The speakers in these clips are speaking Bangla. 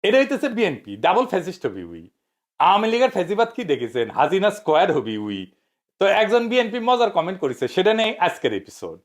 এটা হইতেছে BNP double fascist hobby we. Awami লীগের ফ্যাসিবাদ কি দেখেছেন, হাসিনা স্কোয়ার হবি উই। তো একজন বিএনপি মজার কমেন্ট করেছে, সেটা নেই আজকের এপিসোড।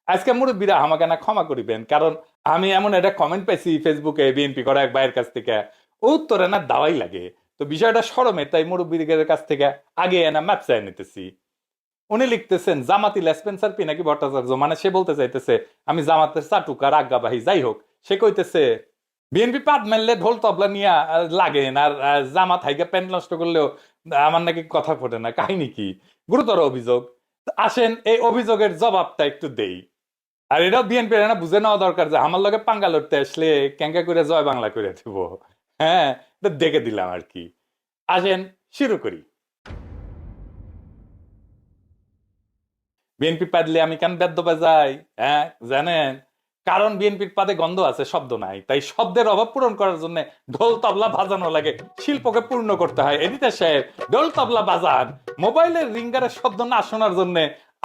আজকে মুরব্বীরা আমাকে না ক্ষমা করিবেন, কারণ আমি এমন একটা কমেন্ট পাইছি ফেসবুকে বিএনপি করা এক ভাইয়ের কাছ থেকে, উত্তরে না দাওয়াই লাগে। তো বিষয়টা সরমে, তাই মুরব্বীদের কাছ থেকে আগে এনা ম্যাপ চাই নিতেছি। উনি লিখতেছেন জামাতি লেসপেন্সার পিনাকি ভট্টাচার্য, মানে সে বলতে চাইতেছে আমি জামাতের চাটুকার আজ্ঞাবাহী। যাই হোক, সে কইতেছে বিএনপি পাদ মারলে ঢোল তবলা নিয়ে লাগেন, আর জামাত হাইকা প্যান্ট নষ্ট করলেও আমার নাকি কথা ফোটে না। কাহিনী কি? গুরুতর অভিযোগ। আসেন এই অভিযোগের জবাবটা একটু দেই। আর এটাও বিএনপির না বুঝে নেওয়া দরকার যে আমার লগে পাঙ্গা লড়তে আসলে ক্যাঙ্কা করে জয় বাংলা করে দিব। হ্যাঁ, এটা দেখে দিলাম আর কি। আসেন শুরু করি। বিএনপি পাদলে আমি কেন বেদ্য বাজাই? হ্যাঁ জানেন, কারণ বিএনপির পাদে গন্ধ আছে, শব্দ নাই। তাই শব্দের অভাব পূরণ করার জন্য ঢোল তবলা বাজানো লাগে, শিল্পকে পূর্ণ করতে হয়। এডিটর সাহেব, ঢোল তবলা বাজান। মোবাইলের রিঙ্গারের শব্দ না শোনার জন্য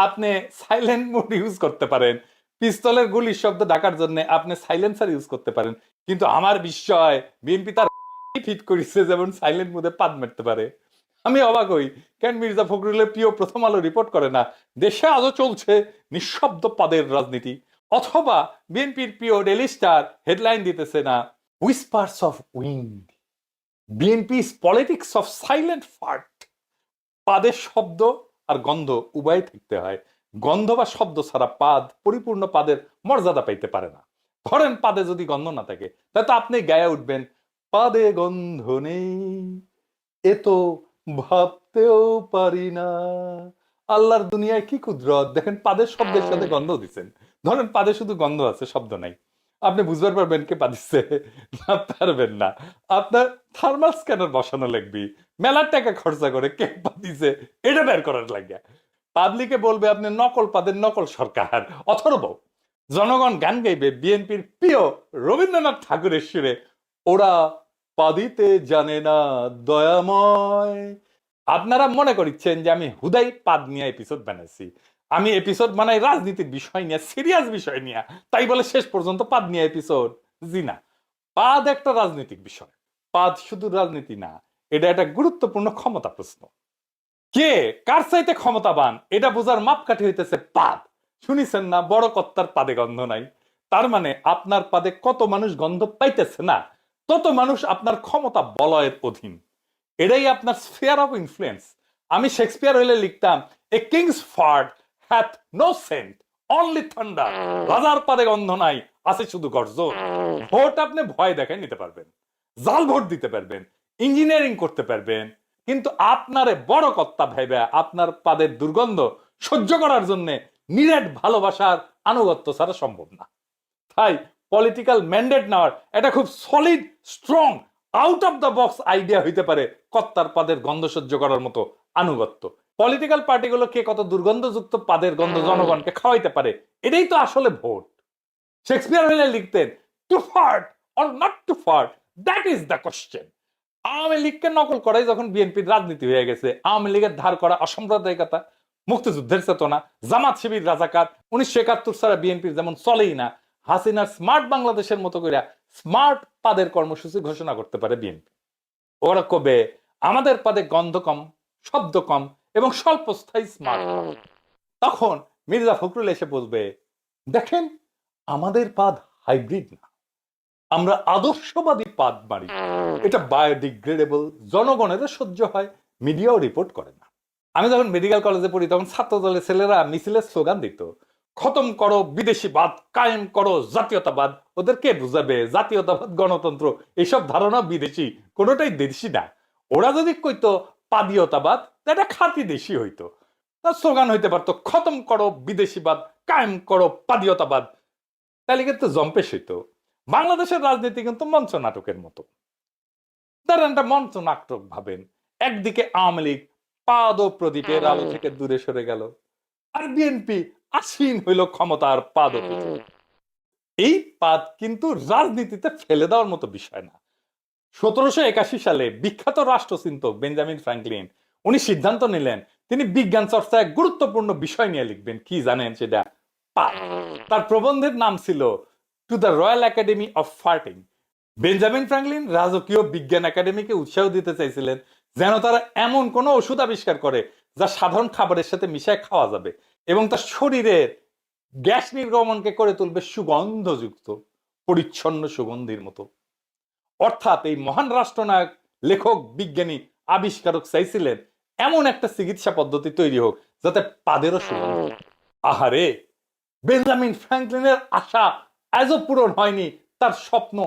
আপনি সাইলেন্ট মোড ইউজ করতে পারেন। পিস্তলের গুলির শব্দ ঢাকার জন্য আপনি সাইলেন্সার ইউজ করতে পারেন। কিন্তু আমার বিস্ময়, বিএনপি তার ফিট করেছে যেমন সাইলেন্ট মোডে পাদ মারতে পারে। আমি অবাক হই, কেন মির্জা ফখরুলের প্রিয় প্রথম আলো রিপোর্ট করে না দেশে আজও চলছে নিঃশব্দ পদের রাজনীতি? অথবা বিএনপির প্রিয় ডেইলি স্টার হেডলাইন দিতেছে না whispers of wind, BNP's politics of silent fart. পাদের শব্দ আর গন্ধ উভয় থাকতে হয়। গন্ধ বা শব্দ ছাড়া পাদ পরিপূর্ণ পাদের মর্যাদা পাইতে পারে না। ধরেন পাদে যদি গন্ধ না থাকে, তাহলে তো আপনি গায়ে উঠবেন পাদে গন্ধ নেই, এ তো ভাবতেও পারি না। আল্লাহর দুনিয়ায় কি কুদরত দেখেন, পাদের শব্দের সাথে গন্ধ দিচ্ছেন। ধরেন পাদে শুধু গন্ধ আছে, শব্দ নাই, আপনি বুঝতে পারবেন কে পাদিচ্ছে? না, পারবেন না। আপনার থার্মাল স্ক্যানার বসানো লাগবে, মেলার টাকা খরচা করে কে পাদিছে এটা বের করার লাগে। পাবলিকে বলবে আপনি নকল পাদের নকল সরকার। অথর্ব জনগণ গান গাইবে বিএনপির প্রিয় রবীন্দ্রনাথ ঠাকুরের সুরে, ওরা পাদিতে জানে না দয়াময়। আপনারা মনে করছেন যে আমি হুদাই পাদ নিয়ে এপিসোড বানাইছি। আমি এপিসোড বানাই রাজনীতির বিষয় নিয়ে, সিরিয়াস বিষয় নিয়ে, তাই বলে শেষ পর্যন্ত পাদ নিয়ে এপিসোড? জি না, পাদ একটা রাজনৈতিক বিষয়। পাদ শুধু রাজনীতি না, এটা একটা গুরুত্বপূর্ণ ক্ষমতা প্রশ্ন। কে কার চাইতে ক্ষমতাবান এটা বোঝার মাপকাঠি হইতেছে পাদ। শুনিছেন না, বড় কর্তার পাদে গন্ধ নাই। তার মানে আপনার পাদে কত মানুষ গন্ধ পাইতেছে না, তত মানুষ আপনার ক্ষমতা বলয়ের অধীন। এটাই আপনার স্ফিয়ার অফ ইনফ্লুয়েন্স। আমি শেক্সপিয়ার হইলে লিখতাম a king's fart hath no scent, only thunder. রাজার পাদে গন্ধ নাই, আছে শুধু গর্জন। ভোট আপনি ভয় দেখায় নিতে পারবেন, জাল ভোট দিতে পারবেন, ইঞ্জিনিয়ারিং করতে পারবেন, কিন্তু আপনারে বড় কর্তা ভেবে আপনার পাদের দুর্গন্ধ সহ্য করার জন্য নিরেট ভালোবাসার আনুগত্য ছাড়া সম্ভব না। তাই পলিটিক্যাল ম্যান্ডেট নেওয়ার এটা খুব solid strong out of the box idea হইতে পারে কর্তার পাদের গন্ধ সহ্য করার মতো আনুগত্য। পলিটিক্যাল পার্টিগুলো কে কত দুর্গন্ধযুক্ত পাদের গন্ধ জনগণকে খাওয়াইতে পারে, এটাই তো আসলে ভোট। শেক্সপিয়ার হইলে লিখতেন to fart or not to fart, that is the question. Awami লীগকে নকল করাই যখন বিএনপির রাজনীতি হয়ে গেছে, আওয়ামী লীগের ধার করা অসাম্প্রদায়িকতা, মুক্তিযুদ্ধের চেতনা, জামাত শিবির রাজাকার, 1971 ছাড়া বিএনপির যেমন চলেই না, হাসিনার স্মার্ট বাংলাদেশের মতো করে স্মার্ট পাদের কর্মসূচি ঘোষণা করতে পারে বিএনপি। ওরা কবে আমাদের পাদে গন্ধ কম, শব্দ কম এবং স্বল্পস্থায়ী স্মার্ট। তখন মির্জা ফখরুল এসে বলবে দেখেন আমাদের পাদ হাইব্রিড না, আমরা আদর্শবাদী পাদ মারি, এটা বায়োডিগ্রেডেবল, জনগণেরও সহ্য হয়, মিডিয়াও রিপোর্ট করে না। আমি যখন মেডিকেল কলেজে পড়ি তখন ছাত্র দলের ছেলেরা মিছিলের স্লোগান দিত খতম করো বিদেশিবাদ, কায়েম করো জাতীয়তাবাদ। ওদের কে বুঝাবে জাতীয়তাবাদ, গণতন্ত্র এইসব ধারণা বিদেশি, কোনোটাই দেশি না। ওরা যদি কইতো পাদীয়তাবাদ, এটা খাঁটি দেশি হইতো। তার স্লোগান হইতে পারতো খতম করো বিদেশিবাদ, কায়েম করো পাদীয়তাবাদ। তাহলে কিন্তু জম্পেশ হইতো। বাংলাদেশের রাজনীতি কিন্তু মঞ্চ নাটকের মতো। তারা মঞ্চ নাটক ভাবেন, একদিকে আওয়ামী লীগ পাদ ও প্রদীপের আলো থেকে দূরে সরে গেল, আর বিএনপি আসীন হইল ক্ষমতার পাদ। এই পাদ কিন্তু রাজনীতিতে ফেলে দেওয়ার মতো বিষয় না। 1781 সালে বিখ্যাত রাষ্ট্রচিন্তক বেঞ্জামিন ফ্র্যাঙ্কলিন উনি সিদ্ধান্ত নিলেন তিনি বিজ্ঞান চর্চায় গুরুত্বপূর্ণ বিষয় নিয়ে লিখবেন। কি জানেন সেটা? পাদ। তার প্রবন্ধের নাম ছিল to the royal academy of ফার্টিং, Benjamin Franklin রাজকীয় বিজ্ঞান একাডেমিকে উৎসাহ দিতে চাইছিলেন যেন তারা এমন কোনো ওষুধ আবিষ্কার করে যা সাধারণ খাবারের সাথে মিশায় খাওয়া যাবে এবং তার শরীরের গ্যাস নির্গমনকে করে তুলবে সুগন্ধযুক্ত, পরিচ্ছন্ন সুগন্ধির মতো। অর্থাৎ এই মহান রাষ্ট্রনায়ক, লেখক, বিজ্ঞানী, আবিষ্কারক চাইছিলেন এমন একটা চিকিৎসা পদ্ধতি তৈরি হোক যাতে পাদেরও সুগন্ধ। আহারে, বেঞ্জামিন ফ্র্যাঙ্কলিনের আশা আজও পূরণ হয়নি, তার স্বপ্ন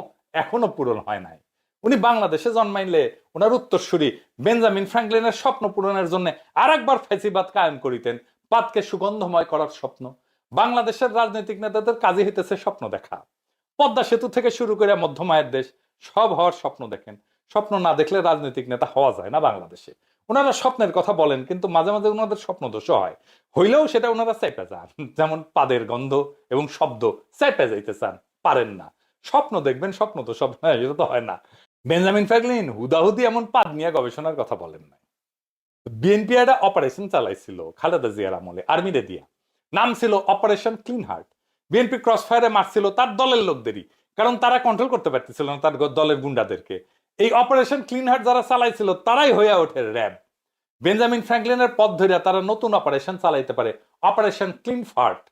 এখনো পূরণ হয় নাই। উনি বাংলাদেশে জন্মাইলে ওনার উত্তরসূরি বেঞ্জামিন ফ্র্যাঙ্কলিনের স্বপ্ন পূরণের জন্য আর একবার ফ্যাসিবাদ কায়েম করিতেন, পাদকে সুগন্ধময় করার স্বপ্ন। বাংলাদেশের রাজনৈতিক নেতাদের কাজে হইতেছে স্বপ্ন দেখা। পদ্মা সেতু থেকে শুরু করে মধ্যমায়ের দেশ সব হওয়ার স্বপ্ন দেখেন। স্বপ্ন না দেখলে রাজনৈতিক নেতা হওয়া যায় না বাংলাদেশে। ওনারা স্বপ্নের কথা বলেন কিন্তু মাঝে মাঝে ওনাদের স্বপ্ন দোষ হয়, হইলেও সেটা ওনারা চাইপে যান। যেমন পাদের গন্ধ এবং শব্দ চাইপে যাইতে চান, পারেন না। স্বপ্ন দেখবেন, স্বপ্ন তো সব এটা তো হয় না। বেঞ্জামিন ফ্র্যাঙ্কলিন হুদাহুদি এমন পাদ নিয়ে গবেষণার কথা বলেন না। বিএনপি একটা অপারেশন চালাইছিল খালেদা জিয়ার আমলে, আর্মিরে দিয়া। নাম ছিল operation clean heart. BNP cross ফায়ারে মারছিল তার দলের লোকদেরই, কারণ তারা কন্ট্রোল করতে পারতেছিল না তার দলের গুন্ডাদেরকে। এই অপারেশন ক্লিন হার্ট যারা চালাইছিল তারাই হয়ে ওঠে র্যাব। বেঞ্জামিন ফ্র্যাঙ্কলিনের পথ ধরে তারা নতুন অপারেশন চালাইতে পারে, অপারেশন ক্লিন ফার্ট।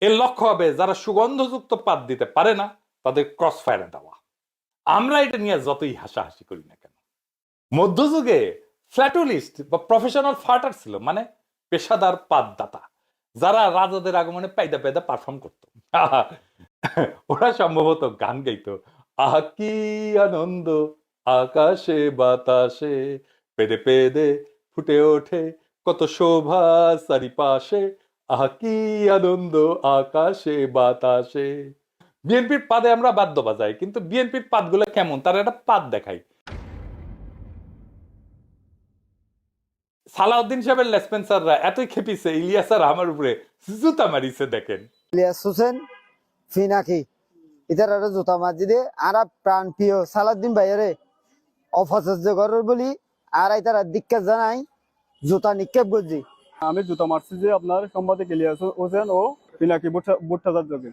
এর লক্ষ্য হবে যারা সুগন্ধযুক্ত পাত দিতে পারে না তাদের ক্রস ফায়ারে দেওয়া। আমরা এটা নিয়ে যতই হাসাহাসি করি না কেন, মধ্যযুগে ফ্ল্যাটুলিস্ট বা প্রফেশনাল ফার্টার ছিল, মানে পেশাদার পাদদাতা, যারা রাজাদের আগমনে পাইদা পাইদা পারফর্ম করতো। ওরা সম্ভবত গান গাইতো, আহ কি আনন্দ আকাশে বাতাসে, পেদে পেদে ফুটে ওঠে কত শোভা চারিপাশে, আহ কি আনন্দ আকাশে বাতাসে। বিএনপির পাদে আমরা বাদ্য বাজাই, কিন্তু বিএনপির পাদগুলো কেমন তার একটা পাদ দেখাই। সালাউদ্দিন সাহেবের লেসপেন্সাররা এতই খেপিছে ইলিয়াস আর আমার উপরে জুতা মারিছে দেখেন। ইলিয়াস হোসেন ফিনাকি ইতারা জুতা মাজি দে আর প্রাণ প্রিয় সালাউদ্দিন ভাইয়ারে অপচর্য করার বলি আর ইতারা দিক্কাত জানাই জুতা নিক্ষেপ করছি। আমি জুতা মারছি যে আপনার সাংবাদিক ইলিয়াস হোসেন ও পিনাকি ভট্টাচার্যকে।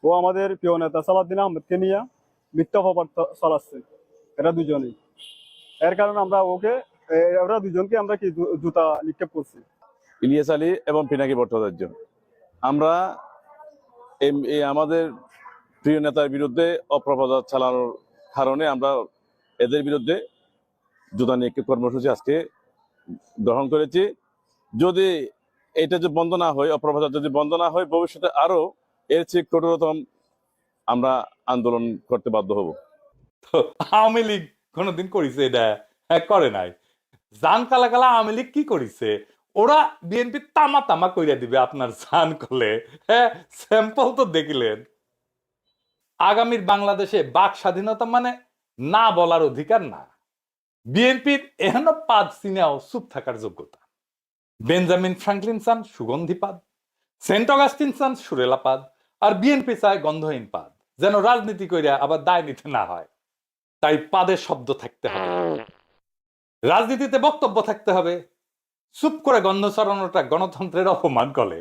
ও আমাদের প্রিয় নেতা সালাউদ্দিন আহমেদকে নিয়ে মিথ্যা খবর চালাচ্ছে, এরা দুজনেই। এর কারণে আমরা ওরা দুজনকে আমরা কি জুতা নিক্ষেপ করছি। ইলিয়াস আলী এবং পিনাকি ভট্টাচার্য, আমরা আমাদের প্রিয় নেতার বিরুদ্ধে অপপ্রচার চালানোর কারণে আমরা এদের বিরুদ্ধে জুতা নিক্ষেপ কর্মসূচি আজকে গ্রহণ করেছি। যদি এটা যে বন্ধ না হয়, অপপ্রচার যদি বন্ধ না হয়, ভবিষ্যতে আরো এর চেয়ে কঠোরতম আমরা আন্দোলন করতে বাধ্য হব। তো আওয়ামী লীগ কোনোদিন করেছে এটা? হ্যাঁ, করে নাই। জান কালা কালা আওয়ামী লীগ কি করেছে? ওরা বিএনপি তামা তামা কইরা দিবে আপনার জান কলে। হ্যাঁ, স্যাম্পল তো দেখিলেন। আগামীর বাংলাদেশে বাক স্বাধীনতা মানে না বলার অধিকার না। বিএনপির এহেন পাদ চিনেও চুপ থাকার যোগ্যতা। বেঞ্জামিন ফ্রাঙ্কলিন চান সুগন্ধি পাদ, সেন্ট অগাস্টিন চান সুরেলা পাদ, আর বিএনপি চায় গন্ধহীন পাদ, যেন রাজনীতি কইরা আবার দায় নিতে না হয়। তাই পাদের শব্দ থাকতে হবে, রাজনীতিতে বক্তব্য থাকতে হবে। চুপ করে গন্ধ ছড়ানোটা গণতন্ত্রের অপমান করে।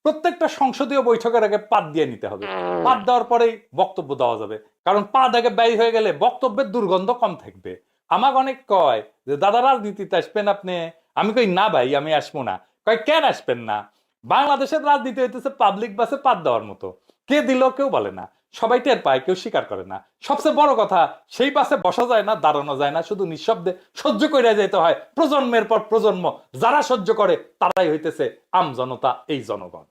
প্রত্যেকটা সংসদীয় বৈঠকের আগে পাদ দিয়ে নিতে হবে। পাদ দেওয়ার পরেই বক্তব্য দেওয়া যাবে, কারণ পাদ আগে ব্যয় হয়ে গেলে বক্তব্যের দুর্গন্ধ কম থাকবে। আমাকে অনেক কয় যে দাদা রাজনীতিতে আসবেন আপনি? আমি কই না ভাই, আমি আসবো না। কয় কেন আসবেন না? বাংলাদেশের রাজনীতি হইতেছে পাবলিক বাসে পাদ দেওয়ার মতো, কে দিল কেউ বলে না, সবাই টের পায়, কেউ স্বীকার করে না। সবচেয়ে বড় কথা, সেই বাসে বসা যায় না, দাঁড়ানো যায় না, শুধু নিঃশব্দে সহ্য করে যেতে হয় প্রজন্মের পর প্রজন্ম। যারা সহ্য করে তারাই হইতেছে আম জনতা, এই জনগণ।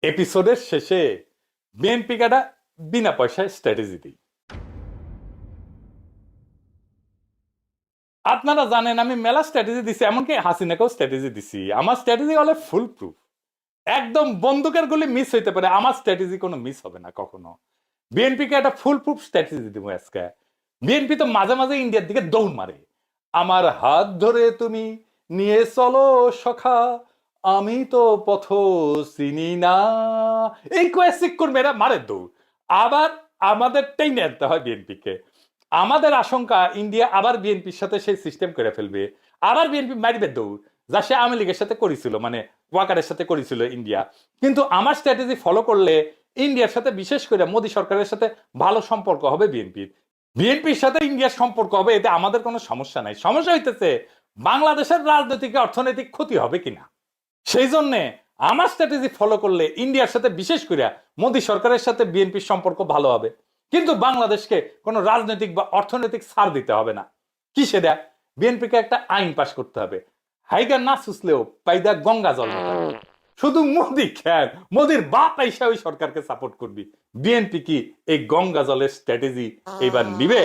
এপিসোডের শেষে বিএনপি কাটা বিনা পয়সায় স্ট্র্যাটেজি দিই। আপনারা জানেন আমি মেলা স্ট্র্যাটেজি দিছি, এমনকি হাসিনাকেও স্ট্র্যাটেজি দিছি। আমার স্ট্র্যাটেজি হলে ফুল প্রুফ, একদম বন্দুকের গুলি মিস হইতে পারে, আমার স্ট্র্যাটেজি কোনো মিস হবে না কখনো। বিএনপি কে একটা ফুল প্রুফ স্ট্র্যাটেজি দিব আজকে। বিএনপি তো মাঝে মাঝে ইন্ডিয়ার দিকে দৌড় মারে, আমার হাত ধরে তুমি নিয়ে চলো সখা, আমি তো পথ চিনি না, এই কোয়েসিক করবে, এরা মারে দৌড়। আবার আমাদের টেনে আনতে হয় বিএনপি কে। আমাদের আশঙ্কা ইন্ডিয়া আবার বিএনপির সাথে সেই সিস্টেম করে ফেলবে, আবার বিএনপি মারিবে দৌড়, যা সে আওয়ামী লীগের সাথে করেছিল, মানে ওয়াকারের সাথে করেছিল ইন্ডিয়া। কিন্তু আমার স্ট্র্যাটেজি ফলো করলে ইন্ডিয়ার সাথে, বিশেষ করে মোদী সরকারের সাথে ভালো সম্পর্ক হবে বিএনপির। বিএনপির সাথে ইন্ডিয়ার সম্পর্ক হবে, এতে আমাদের কোনো সমস্যা নাই। সমস্যা হইতেছে বাংলাদেশের রাজনৈতিক অর্থনৈতিক ক্ষতি হবে কিনা। সেই জন্য আমার স্ট্র্যাটেজি ফলো করলে ইন্ডিয়ার সাথে, বিশেষ করে মোদী সরকারের সাথে বিএনপির সম্পর্ক ভালো হবে, কিন্তু বাংলাদেশকে কোনো রাজনৈতিক বা অর্থনৈতিক ছাড় দিতে হবে না। কি সেটা? বিএনপিকে একটা আইন পাশ করতে হবে, হাইগা না সুসলেও পাইদা গঙ্গা জল না। শুধু মোদী খেন, মোদীর বাপ আইসা ওই সরকারকে সাপোর্ট করবি। বিএনপি কি এই গঙ্গা জলের স্ট্র্যাটেজি এবার নিবে?